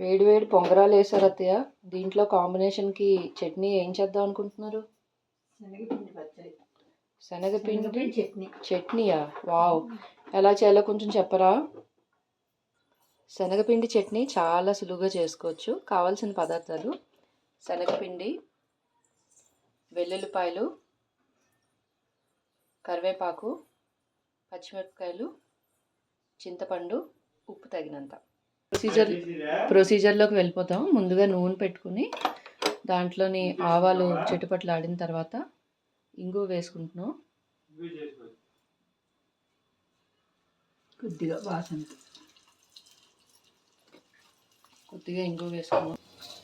వేడి వేడి పొంగరాలు వేసారు అత్తయ్య. దీంట్లో కాంబినేషన్కి చట్నీ ఏం చేద్దాం అనుకుంటున్నారు? శనగపిండి పచ్చడి. శనగపిండి చట్నీ. చట్నీయా? వావ్, ఎలా చేయాలో కొంచెం చెప్పరా? శనగపిండి చట్నీ చాలా సులువుగా చేసుకోవచ్చు. కావాల్సిన పదార్థాలు: శనగపిండి, వెల్లుల్లిపాయలు, కరివేపాకు, పచ్చిమిరపకాయలు, చింతపండు, ఉప్పు తగినంత. ప్రొసీజర్లోకి వెళ్ళిపోతాం. ముందుగా నూనె పెట్టుకుని దాంట్లోని ఆవాలు చిటపట్లు ఆడిన తర్వాత ఇంగువ వేసుకుంటున్నాం. కొద్దిగా ఇంగువ వేసుకున్నాం.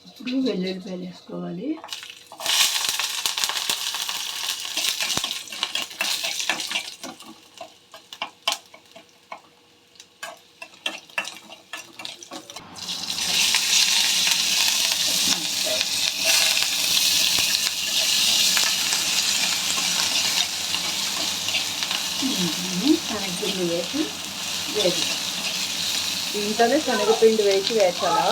ఇప్పుడు వెల్లుల్లిపాయలు వేసుకోవాలి. శనగపిండి వేసి వేసి దీంట్లోనే శనగపిండి వేసి వేసాలా?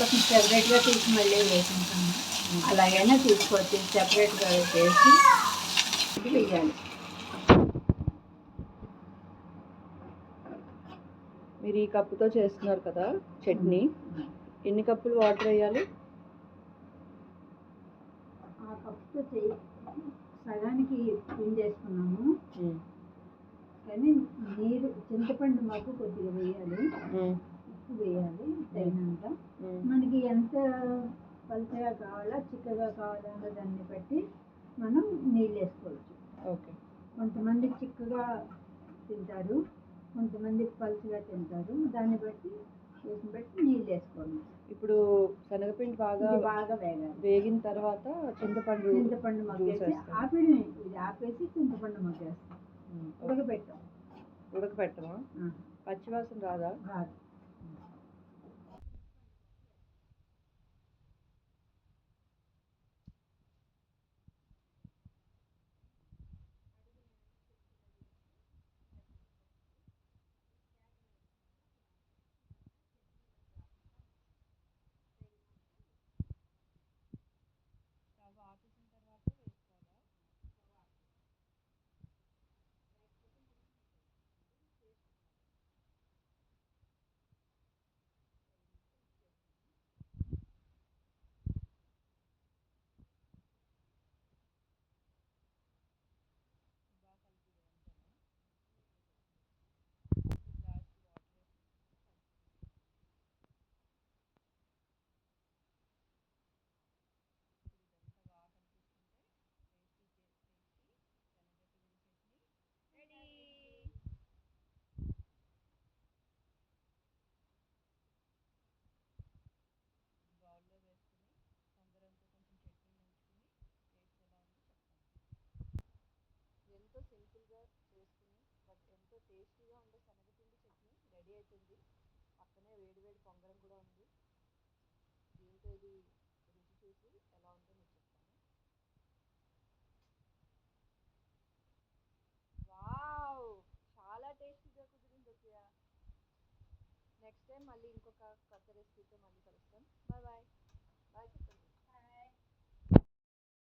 కొంచెం సెపరేట్గా తీసి మళ్ళీ వేసుకుంటాము. అలాగైనా తీసుకోవచ్చు. సెపరేట్గా వేసి వేయాలి. మీరు ఈ కప్పుతో చేస్తున్నారు కదా చట్నీ, ఎన్ని కప్పులు వాటర్ వేయాలి? ఆ కప్పుతో సగానికి పిండి వేసుకున్నాము. కానీ నీరు చింతపండు మాకు కొద్దిగా వేయాలి, ఉప్పు వేయాలి తగినంత. మనకి ఎంత పలుచగా కావాలా చిక్కగా కావాలన్న దాన్ని బట్టి మనం నీళ్ళు వేసుకోవచ్చు. ఓకే. కొంతమంది చిక్కగా తింటారు, కొంతమంది పలుచగా తింటారు. దాన్ని బట్టి నీళ్ళు వేసుకోండి. ఇప్పుడు శనగపిండి బాగా వేగాలి. వేగిన తర్వాత చింతపండు మగ్గేసి ఆపేసి చింతపండు మగ్గేస్తాం. ఉడకపెట్టమా? పచ్చివాసన రాదా? రాదు. ఎంతో సింపుల్గా చేసుకుని బట్ ఎంతో టేస్టీగా ఉండే శనగపిండి చట్నీ రెడీ అవుతుంది. పక్కనే వేడివేడి పొంగరం కూడా ఉంది. దీంతో ఇది రుచి చూసి ఎలా ఉందో మీకు చెప్తాను. వావ్, చాలా టేస్టీగా కుదిరింది అత్తయ్య. నెక్స్ట్ టైం మళ్ళీ ఇంకొక కొత్త రెసిపీతో మళ్ళీ కలుస్తాం. Bye bye. బాయ్ చెప్పండి.